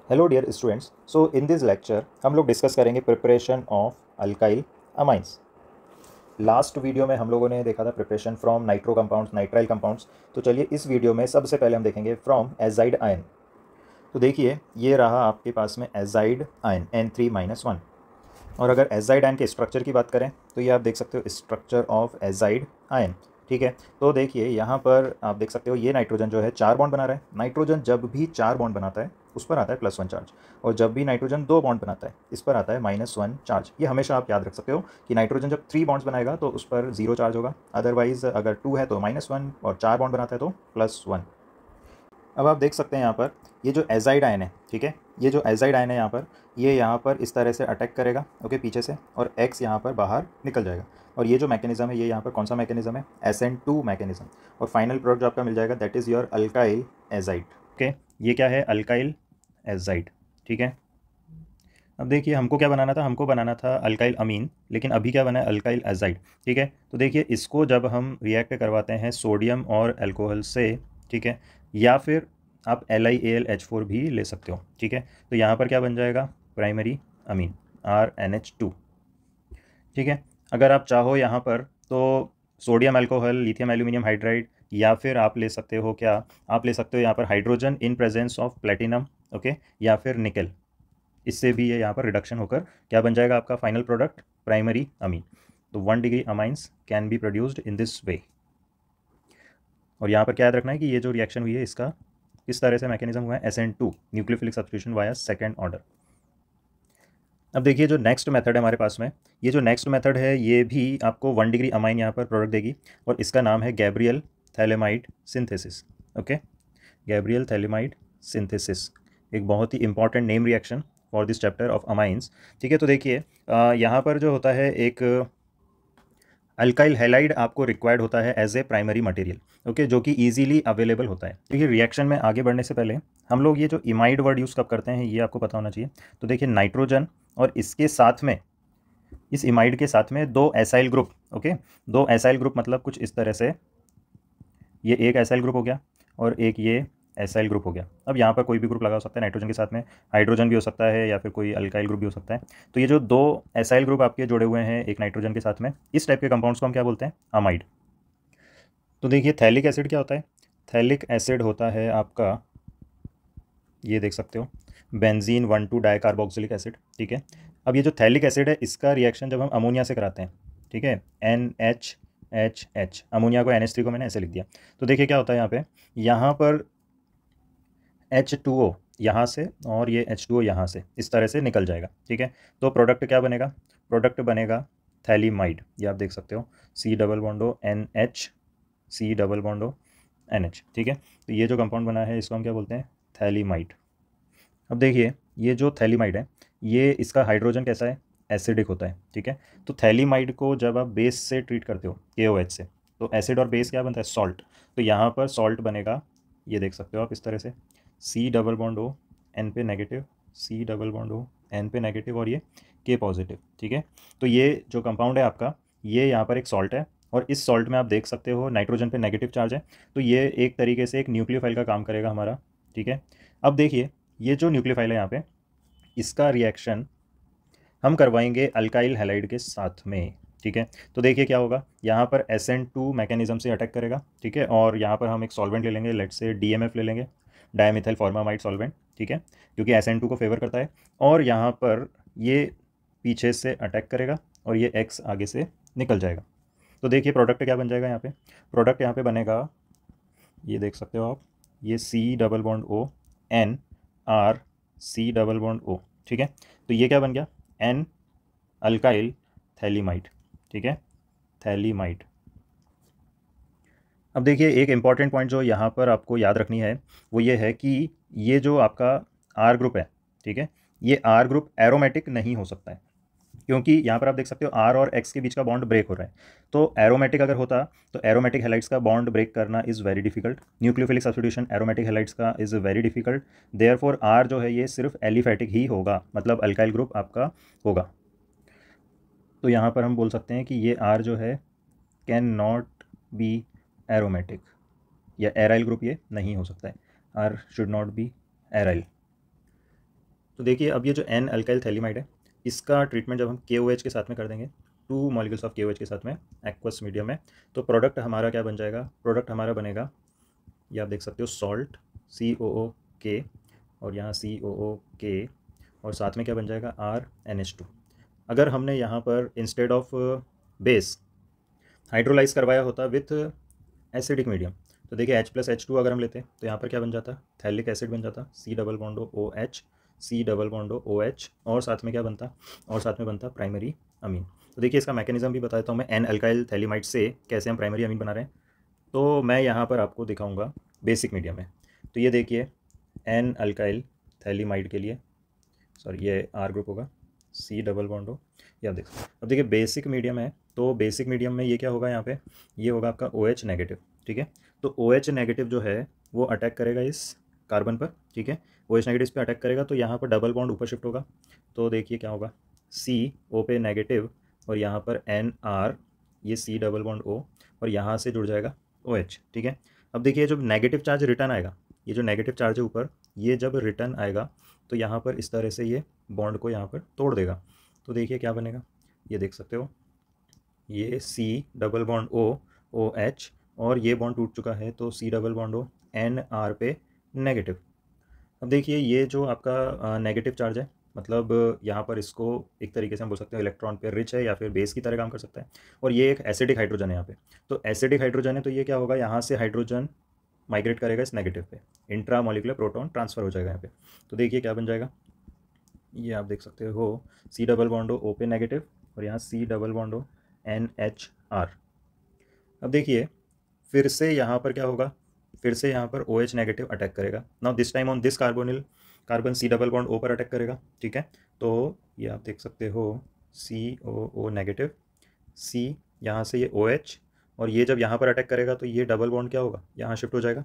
Hello dear students. So in this lecture हम लोग discuss करेंगे preparation of alkyl amines. Last video में हम लोगों ने देखा था preparation from nitro compounds, nitrile compounds. तो चलिए इस वीडियो में सबसे पहले हम देखेंगे फ्रॉम एजाइड आयन। तो देखिए ये रहा आपके पास में एजाइड आयन N3-1। और अगर एजाइड आयन के स्ट्रक्चर की बात करें तो ये आप देख सकते हो स्ट्रक्चर ऑफ एजाइड आयन। ठीक है, तो देखिए यहाँ पर आप देख सकते हो ये नाइट्रोजन जो है 4 बॉन्ड बना रहा है। नाइट्रोजन जब भी 4 बॉन्ड बनाता है उस पर आता है +1 चार्ज, और जब भी नाइट्रोजन 2 बॉन्ड बनाता है इस पर आता है -1 चार्ज। ये हमेशा आप याद रख सकते हो कि नाइट्रोजन जब 3 बॉन्ड्स बनाएगा तो उस पर 0 चार्ज होगा, अदरवाइज अगर 2 है तो -1, और 4 बॉन्ड बनाता है तो +1। अब आप देख सकते हैं यहाँ पर ये जो एजाइड आयन है, ठीक है, ये जो एजाइड आयन है यहाँ पर इस तरह से अटैक करेगा, ओके, पीछे से, और एक्स यहाँ पर बाहर निकल जाएगा। और ये जो मैकेनिज्म है ये यहाँ पर कौन सा मैकेनिज्म है? SN2 mechanism. और फाइनल प्रोडक्ट जो आपका मिल जाएगा that is your alkyl azide. Okay, ये क्या है? Alkyl azide. ठीक है, अब देखिए हमको क्या बनाना था? हमको बनाना था अल्काइल अमीन, लेकिन अभी क्या बना है? Alkyl azide. ठीक है, तो देखिए इसको जब हम रिएक्ट करवाते हैं सोडियम और अल्कोहल से, ठीक है, या फिर आप LiAlH4 भी ले सकते हो। ठीक है, तो यहाँ पर क्या बन जाएगा? Primary amine RNH2। ठीक है, अगर आप चाहो यहाँ पर तो sodium alcohol, lithium aluminium hydride, या फिर आप ले सकते हो क्या? आप ले सकते हो यहाँ पर hydrogen in presence of platinum, okay, या फिर निकल। इससे भी ये यहाँ पर रिडक्शन होकर क्या बन जाएगा आपका फाइनल प्रोडक्ट? Primary amine. तो 1 degree amines can be produced in this way. और यहाँ पर क्या याद रखना है कि ये जो रिएक्शन हुई है इसका किस तरह से मैकेनिज्म हुआ है? SN2 nucleophilic substitution via second order. अब देखिए जो नेक्स्ट मेथड है हमारे पास में, ये जो नेक्स्ट मेथड है ये भी आपको 1 डिग्री अमाइन यहाँ पर प्रोडक्ट देगी, और इसका नाम है Gabriel phthalimide synthesis. Okay, Gabriel phthalimide synthesis, एक बहुत ही important name reaction for this chapter of amines. ठीक है, तो देखिए यहाँ पर जो होता है एक अल्काइल हैलाइड आपको रिक्वायर्ड होता है as a primary material, okay, जो कि इजीली अवेलेबल होता है। देखिए रिएक्शन में आगे बढ़ने से पहले हम लोग ये जो इमाइड वर्ड यूज़ कब करते हैं ये आपको पता होना चाहिए। तो देखिए नाइट्रोजन और इसके साथ में, इस इमाइड के साथ में 2 acyl group, okay, 2 acyl group मतलब कुछ इस तरह से, ये एक एसाइल ग्रुप हो गया और एक ये एसाइल ग्रुप हो गया। अब यहाँ पर कोई भी ग्रुप लगा हो सकता है नाइट्रोजन के साथ में, हाइड्रोजन भी हो सकता है या फिर कोई अल्काइल ग्रुप भी हो सकता है। तो ये जो 2 एसाइल ग्रुप आपके जुड़े हुए हैं एक नाइट्रोजन के साथ में, इस टाइप के कंपाउंड्स को हम क्या बोलते हैं? अमाइड। तो देखिए थैलिक एसिड क्या होता है? थैलिक एसिड होता है आपका, ये देख सकते हो, बेंजीन 1,2 डाइकार्बोक्सिलिक एसिड। ठीक है, अब ये जो थैलिक एसिड है इसका रिएक्शन जब हम अमोनिया से कराते हैं, ठीक है, NHHH, अमोनिया को NH3 को मैंने ऐसे लिख दिया। तो देखिए क्या होता है यहाँ पर H2O यहाँ से और ये H2O यहाँ से इस तरह से निकल जाएगा। ठीक है, तो प्रोडक्ट क्या बनेगा? प्रोडक्ट बनेगा थैलीमाइड। ये आप देख सकते हो, C double बॉन्डो NH, C double बॉन्डो NH। ठीक है, तो ये जो कंपाउंड बना है इसको हम क्या बोलते हैं? थैलीमाइड। अब देखिए ये जो थैलीमाइड है ये, इसका हाइड्रोजन कैसा है? एसिडिक होता है। ठीक है, तो थैलीमाइड को जब आप बेस से ट्रीट करते हो KOH से, तो एसिड और बेस क्या बनता है? सॉल्ट। तो यहाँ पर सॉल्ट बनेगा, ये देख सकते हो आप इस तरह से, C double bond O N पे negative, C double bond O N पे नेगेटिव, और ये K पॉजिटिव। ठीक है, तो ये जो कंपाउंड है आपका, ये यहाँ पर एक सॉल्ट है, और इस सॉल्ट में आप देख सकते हो नाइट्रोजन पे नेगेटिव चार्ज है, तो ये एक तरीके से एक न्यूक्लियोफाइल का काम करेगा हमारा। ठीक है, अब देखिए ये जो न्यूक्लियोफाइल है यहाँ पे, इसका रिएक्शन हम करवाएंगे अल्काइल हैलाइड के साथ में। ठीक है, तो देखिए क्या होगा, यहाँ पर SN2 मैकेनिज्म से अटैक करेगा। ठीक है, और यहाँ पर हम एक सॉल्वेंट ले लेंगे, लेट से DMF ले लेंगे, डायमिथाइल फॉर्मामाइड सॉल्वेंट। ठीक है, क्योंकि SN2 को फेवर करता है, और यहाँ पर ये पीछे से अटैक करेगा और ये X आगे से निकल जाएगा। तो देखिए प्रोडक्ट क्या बन जाएगा यहाँ पे? प्रोडक्ट यहाँ पे बनेगा, ये देख सकते हो आप, ये C double bond O N R C double bond O। ठीक है, तो ये क्या बन गया? N alkyl phthalimide. ठीक है, थैलीमाइड। अब देखिए एक इंपॉर्टेंट पॉइंट जो यहाँ पर आपको याद रखनी है वो ये है कि ये जो आपका R ग्रुप है, ठीक है, ये R ग्रुप एरोमेटिक नहीं हो सकता है, क्योंकि यहाँ पर आप देख सकते हो R और X के बीच का बॉन्ड ब्रेक हो रहा है। तो एरोमेटिक अगर होता तो एरोमेटिक हैलाइड्स का बॉन्ड ब्रेक करना is very difficult, nucleophilic substitution aromatic halides का is very difficult. Therefore R जो है ये सिर्फ एलिफैटिक ही होगा, मतलब अल्काइल ग्रुप आपका होगा। तो यहाँ पर हम बोल सकते हैं कि ये R जो है कैन नॉट बी एरोमेटिक, या एराइल ग्रुप ये नहीं हो सकता है, R should not be aryl. तो देखिए अब ये जो एन अल्काइल थैलीमाइड है, इसका ट्रीटमेंट जब हम KOH के साथ में कर देंगे, 2 मॉलिक्यूल्स ऑफ KOH के साथ में एक्वस मीडियम में, तो प्रोडक्ट हमारा क्या बन जाएगा, प्रोडक्ट हमारा बनेगा, ये आप देख सकते हो सॉल्ट COOK, और यहाँ COOK, और साथ में क्या बन जाएगा RNH2। अगर हमने यहाँ पर इंस्टेड ऑफ बेस हाइड्रोलाइज करवाया होता विथ एसिडिक मीडियम, तो देखिए H+H2 अगर हम लेते हैं तो यहाँ पर क्या बन जाता, थैलिक एसिड बन जाता, C double bond OH, C double bond OH, और साथ में क्या बनता, और साथ में बनता प्राइमरी अमीन। तो देखिए इसका मैकेनिज्म भी बता देता हूँ मैं, एन अल्काइल थैलीमाइड से कैसे हम प्राइमरी अमीन बना रहे हैं। तो मैं यहाँ पर आपको दिखाऊंगा बेसिक मीडियम में। तो ये देखिए एन अल्काइल थैलीमाइड के लिए, सॉरी ये R ग्रुप होगा, C डबल बॉन्ड हो, या देख, अब देखिए बेसिक मीडियम है, तो बेसिक मीडियम में ये क्या होगा, यहाँ पे ये होगा आपका OH नेगेटिव, ठीक है। तो OH नेगेटिव जो है वो अटैक करेगा इस कार्बन पर, ठीक है, OH नेगेटिव इस पर अटैक करेगा, तो यहाँ पर डबल बॉन्ड ऊपर शिफ्ट होगा, तो देखिए क्या होगा, CO पे नेगेटिव, और यहाँ पर NR, ये C डबल बॉन्ड O, और यहाँ से जुड़ जाएगा OH, ठीक है। अब देखिए जब नेगेटिव चार्ज रिटर्न आएगा, ये जो नेगेटिव चार्ज है ऊपर, ये जब रिटर्न आएगा तो यहाँ पर इस तरह से ये बॉन्ड को यहाँ पर तोड़ देगा, तो देखिए क्या बनेगा, ये देख सकते हो, ये C double bond O OH, और ये बॉन्ड टूट चुका है, तो C double bond O NR पे नेगेटिव। अब देखिए ये जो आपका नेगेटिव चार्ज है, मतलब यहाँ पर इसको एक तरीके से हम बोल सकते हैं इलेक्ट्रॉन पे रिच है या फिर बेस की तरह काम कर सकता है, और ये एक एसिडिक हाइड्रोजन है यहाँ पे, तो एसिडिक हाइड्रोजन है, तो ये क्या होगा, यहाँ से हाइड्रोजन माइग्रेट करेगा इस नेगेटिव पे, इंट्रा मॉलिक्यूलर प्रोटॉन ट्रांसफर हो जाएगा यहाँ पे, तो देखिए क्या बन जाएगा, ये आप देख सकते हो C डबल बॉन्ड O पे नेगेटिव, और यहाँ C double bond O NHR। अब देखिए फिर से यहाँ पर क्या होगा, फिर से यहाँ पर OH नेगेटिव अटैक करेगा, now this time on this carbonyl carbon C double bond O पर अटैक करेगा, ठीक है। तो ये आप देख सकते हो COO नेगेटिव, C, यहाँ से ये OH, और ये जब यहाँ पर अटैक करेगा तो ये डबल बॉन्ड क्या होगा, यहाँ शिफ्ट हो जाएगा,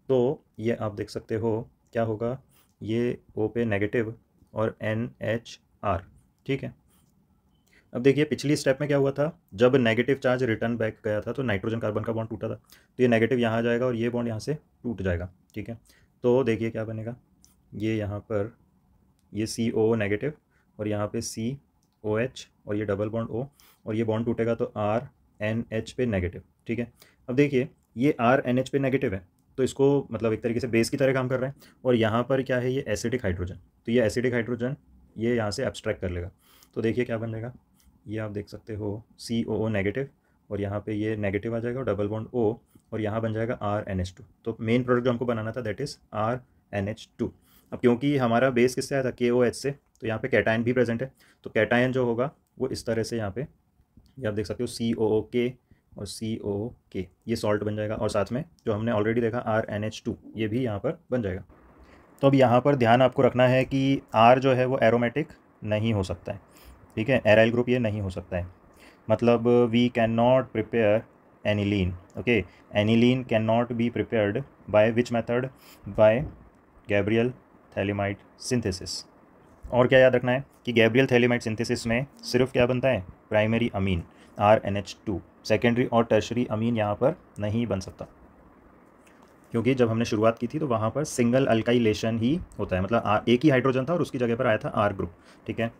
तो ये आप देख सकते हो क्या होगा, ये O पे नेगेटिव और NHR, ठीक है। अब देखिए पिछली स्टेप में क्या हुआ था, जब नेगेटिव चार्ज रिटर्न बैक गया था तो नाइट्रोजन कार्बन का बॉन्ड टूटा था, तो ये नेगेटिव यहाँ आ जाएगा और ये बॉन्ड यहाँ से टूट जाएगा, ठीक है। तो देखिए क्या बनेगा, ये यहाँ पर ये COO नेगेटिव, और यहाँ पे COH, और ये डबल बॉन्ड O, और ये बॉन्ड टूटेगा तो RNH पे नेगेटिव, ठीक है। अब देखिए ये RNH पे नेगेटिव है, तो इसको मतलब एक तरीके से बेस की तरह काम कर रहा है, और यहाँ पर क्या है, ये एसिडिक हाइड्रोजन, तो ये एसिडिक हाइड्रोजन ये यहाँ से एब्स्ट्रैक्ट कर लेगा, तो देखिए क्या बनेगा, ये आप देख सकते हो COO नेगेटिव, और यहाँ पे ये नेगेटिव आ जाएगा और डबल बॉन्ड O, और यहाँ बन जाएगा RNH2। तो मेन प्रोडक्ट जो हमको बनाना था दैट इज़ RNH2। अब क्योंकि हमारा बेस किससे आया था, KOH से, तो यहाँ पे कैटायन भी प्रेजेंट है, तो कैटायन जो होगा वो इस तरह से यहाँ पे ये आप देख सकते हो COOK और COOK, ये सॉल्ट बन जाएगा, और साथ में जो हमने ऑलरेडी देखा RNH2 ये भी यहाँ पर बन जाएगा। तो अब यहाँ पर ध्यान आपको रखना है कि R जो है वो एरोमेटिक नहीं हो सकता है, ठीक है, एराइल ग्रुप ये नहीं हो सकता है, मतलब we can not prepare aniline, okay, aniline can not be prepared by which method, by Gabriel phthalimide synthesis. और क्या याद रखना है कि गैब्रियल थैलीमाइड सिंथेसिस में सिर्फ क्या बनता है, प्राइमरी अमीन RNH2, सेकेंडरी और टर्शरी अमीन यहाँ पर नहीं बन सकता, क्योंकि जब हमने शुरुआत की थी तो वहाँ पर सिंगल अल्काइलेशन ही होता है, मतलब एक ही हाइड्रोजन था और उसकी जगह पर आया था R ग्रुप, ठीक है।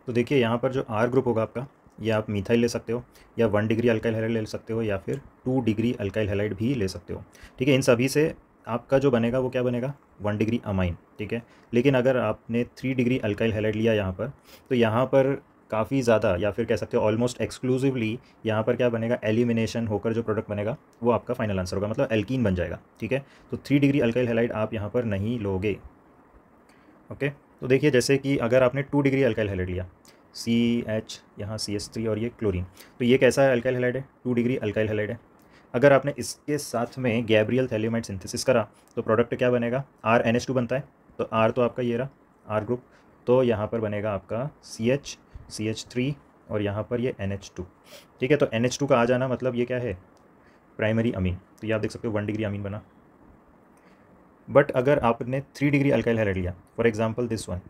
तो देखिए यहाँ पर जो R ग्रुप होगा आपका, या आप मिथाइल ले सकते हो, या 1 डिग्री अल्काइल हैलाइड ले सकते हो, या फिर 2 डिग्री अल्काइल हैलाइड भी ले सकते हो, ठीक है। इन सभी से आपका जो बनेगा वो क्या बनेगा, 1 डिग्री अमाइन, ठीक है। लेकिन अगर आपने 3 डिग्री अल्काइल हैलाइड लिया यहाँ पर, तो यहाँ पर काफ़ी ज़्यादा, या फिर कह सकते हो ऑलमोस्ट एक्सक्लूसिवली यहाँ पर क्या बनेगा, एलिमिनेशन होकर जो प्रोडक्ट बनेगा वो आपका फाइनल आंसर होगा, मतलब एल्कीन बन जाएगा, ठीक है। तो 3 डिग्री अल्काइल हैलाइड आप यहाँ पर नहीं लोगे, ओके। तो देखिए जैसे कि अगर आपने 2 डिग्री अल्काइल हैलाइड लिया, CH, यहाँ CH3 और ये क्लोरीन, तो ये कैसा है, अल्काइल हैलाइड है, 2 डिग्री अल्काइल हैलाइड है। अगर आपने इसके साथ में गैब्रियल थैलीमाइड सिंथेसिस करा तो प्रोडक्ट क्या बनेगा, RNH2 बनता है, तो R तो आपका ये रहा R ग्रुप, तो यहाँ पर बनेगा आपका CH, CH3, और यहाँ पर ये NH2, ठीक है। तो NH2 का आ जाना मतलब ये क्या है, प्राइमरी अमीन, तो ये आप देख सकते हो 1 डिग्री अमीन बना। बट अगर आपने 3 डिग्री अल्काइल हैलाइड लिया, फॉर एग्जांपल दिस वन,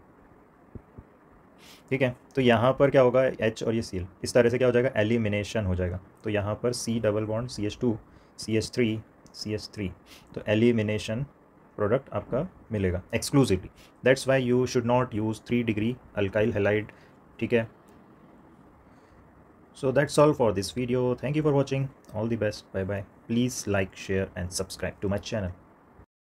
ठीक है, तो यहाँ पर क्या होगा, H और ये Cl इस तरह से क्या हो जाएगा, एलिमिनेशन हो जाएगा, तो यहाँ पर C double bond CH2 CH3 CH3, तो एलिमिनेशन प्रोडक्ट आपका मिलेगा exclusively. That's why you should not use 3 degree alkyl halide, ठीक है। So that's all for this video. Thank you for watching. All the best. Bye bye. Please like, share and subscribe to my channel.